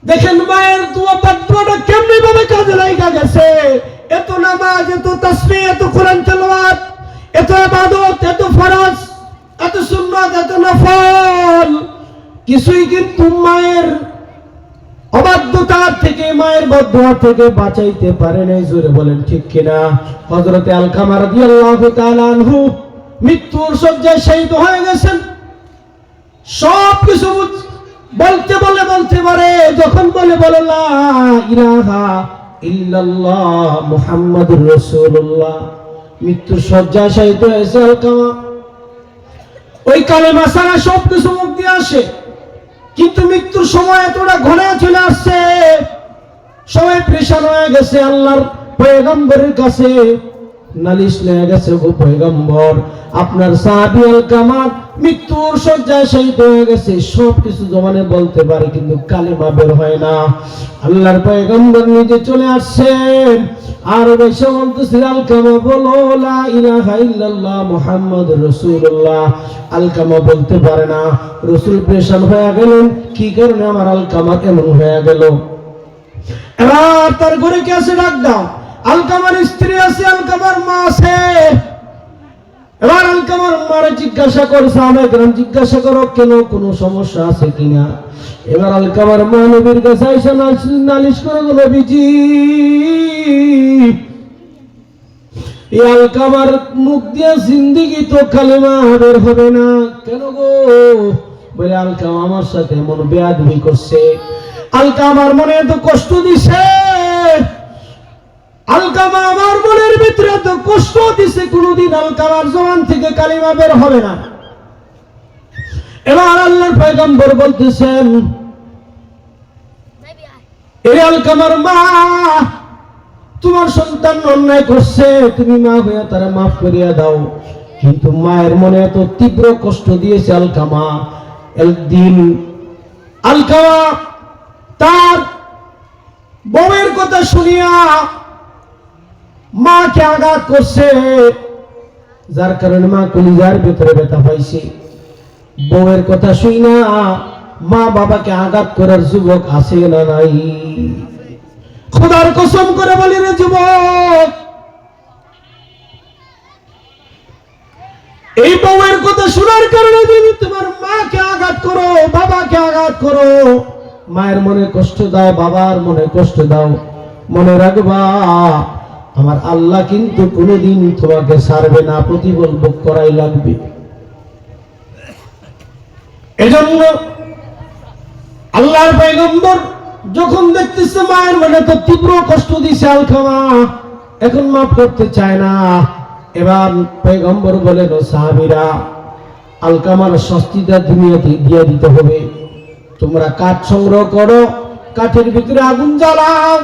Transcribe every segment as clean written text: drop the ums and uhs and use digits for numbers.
দেখেন মায়ের দোয়া পাঠটা কেমনি ভাবে কাজে লাগা গেছে। এত নামাজ, এত তাসবিহ, এত কোরআন তেলাওয়াত, এত ইবাদত, এত ফরজ, এত সুন্নাত, এত নফল, কিছুই কিন্তু মায়ের অবাধ্যতা থেকে, মায়ের বদদোয়া থেকে বাঁচাইতে পারে নাই। জোরে বলেন ঠিক কিনা? হযরতে আলকামা রাদিয়াল্লাহু তাআলা আনহু মৃত্যুর শয্যায় শহীদ হয়ে গেছেন। সব কিছু বলতে পারে, যখন বলে লা ইলাহা ইল্লাল্লাহ মুহাম্মাদুর রাসূলুল্লাহ, মৃত্যুর শয্যায় শহীদ হয়েছে আলকামা। ওই কালেমা ছাড়া সব কিছু মুখ দিয়ে আসে, কিন্তু মৃত্যুর সময় এতটা ঘনে চলে আসছে, সবাই পরেশান হয়ে গেছে। আল্লাহর পয়গম্বরের কাছে নালিশ নিয়ে গেছে, গো পয়গম্বর, আপনার সাহাবী আলকামা মৃত্যুর শয্যায় শহীদ হয়ে গেছে, সব কিছু জবানে বলতে পারে কিন্তু কালেমা বের হয় না। আল্লাহর পয়গম্বর নিজে চলে আসছেন, আর বেশি বলতেছে, আলকামা বলো লা ইলাহা ইল্লাল্লাহ মুহাম্মাদুর রাসূলুল্লাহ। আলকামা বলতে পারে না। রাসূল পরেশান হয়ে গেলেন, কি কারণে আমার আলকামা এমন হয়ে গেল? এবার তার ঘরে কে আছে ডাক দাও। আলকামার স্ত্রী আছে, আলকামার মা আছে। এবার আলকামার মারে জিজ্ঞাসা করছে, সাহাবায়ে জিজ্ঞাসা করো কেন, কোনো সমস্যা আছে কিনা? এবার আলকামার মা নবীর কাছে আইসা নালিশ করে, নবীজি, এই আলকামার মুখ দিয়ে জিন্দেগি তো কালেমা বের হবে না। কেন গো? বলে আলকামা আমার সাথে এমন বেয়াদবি করছে, আলকামার মনে এত কষ্ট দিছে, আলকামা আমার মনের ভিতরে এত কষ্ট দিছে, কোনদিন আলকামার জবান থেকে কালিমা বের হবে না। এবার আল্লাহর পয়গম্বর বলতেছেন, এই আলকামার মা, তোমার সন্তান অন্যায় করছে, তুমি মা হইয়া তারা মাফ করিয়া দাও। কিন্তু মায়ের মনে এত তীব্র কষ্ট দিয়েছে আলকামা। একদিন আলকামা তার বউয়ের কথা শুনিয়া মাকে আঘাত করছে, যার কারণে মা কলিজার ভিতরে ব্যথা পাইছে। বউয়ের কথা শুই না মা বাবাকে আঘাত করার যুবক আছে না নাই? খোদার কসম করে বলি রে যুবক, এই বউয়ের কথা শোনার কারণে যদি তোমার মাকে আঘাত করো, বাবাকে আঘাত করো, মায়ের মনে কষ্ট দাও, বাবার মনে কষ্ট দাও, মনে রাখবা আমার আল্লাহ কিন্তু কোনোদিন তোমাকে ছাড়বে না, প্রতিফল ভোগ করাই লাগবে। এজন্য আল্লাহর পয়গম্বর যখন দেখতেছে মায়ের মনে তো তীব্র কষ্ট দিছে আলকামা, এখন মাফ করতে চায় না। এবার পয়গম্বর বলেন, সাহাবীরা, আলকামার শাস্তিটা দুনিয়াতে দিয়ে দিতে হবে। তোমরা কাঠ সংগ্রহ করো, কাঠের ভিতরে আগুন জ্বালাও।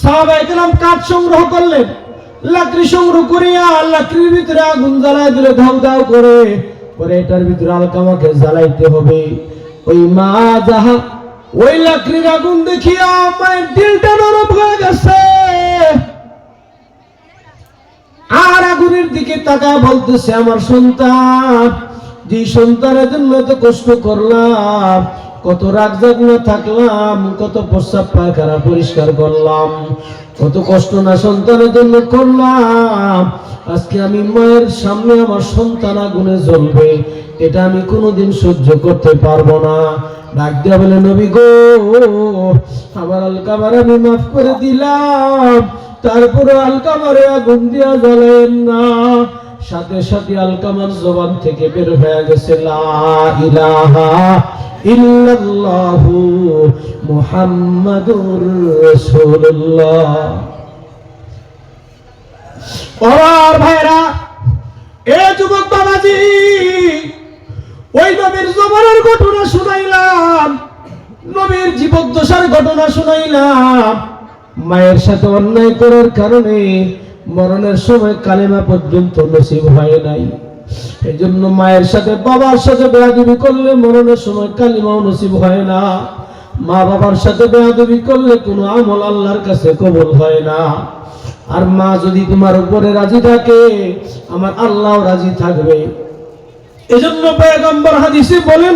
সাহাবায়ে কেরাম কাঠ সংগ্রহ করলেন, লাকড়ি সংগ্রহ করিয়া লাকড়ির ভিতরে আগুন জ্বালায় দিলে ধাউ ধাউ করে, পরে এটার ভিতরে আলকামাকে জ্বালাইতে হবে। ওই মা যাহা ওই লাকড়ির আগুন দেখিয়া মায়ের দিলটা নরম হয়ে গেছে, আর আগুনের দিকে তাকায় বলতেছে, আমার সন্তান, যে সন্তানের জন্য এত কষ্ট করলাম, কত রাগ জাগ না থাকলাম, কত প্রস্রাব পায়খানা পরিষ্কার করলাম, কত কষ্ট না সন্তানের জন্য করলাম, আজকে আমি মায়ের সামনে আমার সন্তান আগুনে জ্বলবে, এটা আমি কোনোদিন সহ্য করতে পারবো না। ডাক দিয়া বলে, নবী গো, আমার আলকামার আমি মাফ করে দিলাম, তারপরে আলকামারে আগুন দিয়া জ্বালেন না। সাথে সাথে আলকামার জবান থেকে বের হয়ে গেছে, লা ইলাহা ইল্লাল্লাহু মুহাম্মাদুর রাসূলুল্লাহ। ওর ভাইরা, এ যুবক বাবাজি, ওই নবীর জমানার ঘটনা শুনাইলাম, নবীর জীবদ্দশার ঘটনা শুনাইলাম। মায়ের সাথে অন্যায় করার কারণে মরণের সময় কালেমা পর্যন্ত নসিব হয় নাই। এই জন্য মায়ের সাথে বাবার সাথে বেয়াদবি করলে মরণের সময় কালেমাও নসিব হয় না। মা বাবার সাথে বেয়াদবি করলে কোনো আমল আল্লাহর কাছে কবুল হয় না। আর মা যদি তোমার উপরে রাজি থাকে, আমার আল্লাহও রাজি থাকবে। এজন্য পয়গম্বর হাদিসে বলেন,